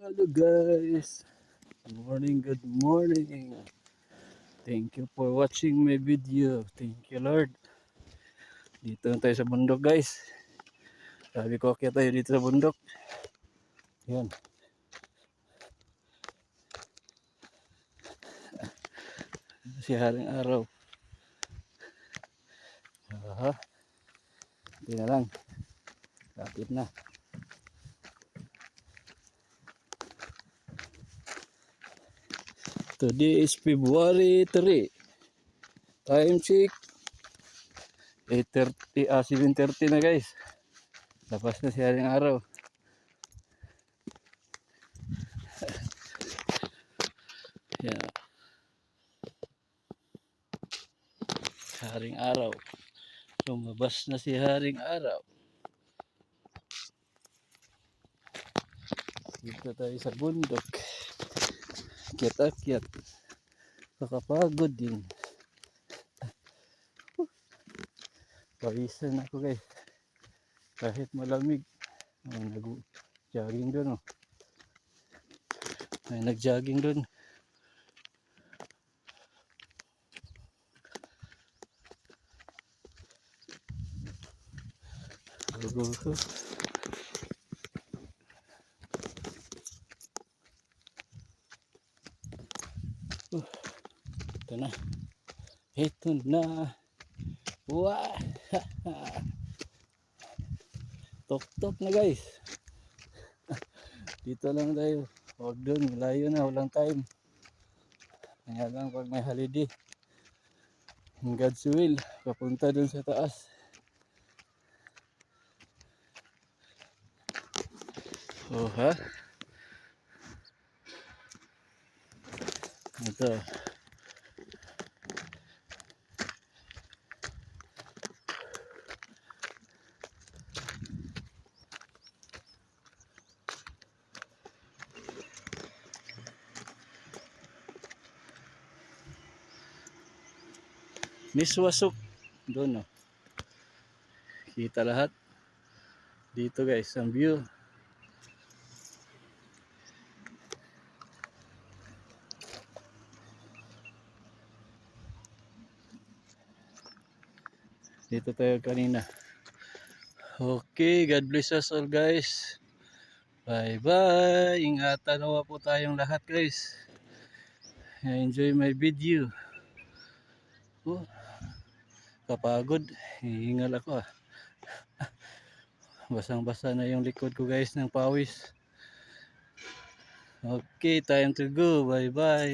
Hello guys, good morning. Thank you for watching my video. Thank you Lord. Dito na tayo sa bundok guys. Sabi ko kaya tayo dito sa bundok. Yan. Si haring araw. Aha. Hindi na lang. Kapit na. Today is February 3. Time check. 8:30, 7:30 na guys. Tapos na si haring araw. Yan. Haring araw. Lumabas na si haring araw. Dito tayo sa bundok. Akyat-akyat. Kakapagod din. Pawisan ako guys. Kahit malamig. May nag-jogging doon oh. May nag-jogging doon. Go. Ito na. Ito na. Wah! Tok-tok na guys. Dito lang tayo. Huwag doon. Layo na. Walang time. Kaya lang pag may holiday. In God's will. Papunta doon sa taas. Oh ha? Ito. Miswasok. Doon oh. Kita lahat. Dito guys. Ang view. Dito tayo kanina. Okay. God bless us all guys. Bye bye. Ingatan nawa po tayong lahat guys. Enjoy my video. Oh, kapagod. Hihingal ako ah. Basang-basa na yung likod ko guys ng pawis. Okay, time to go. Bye bye.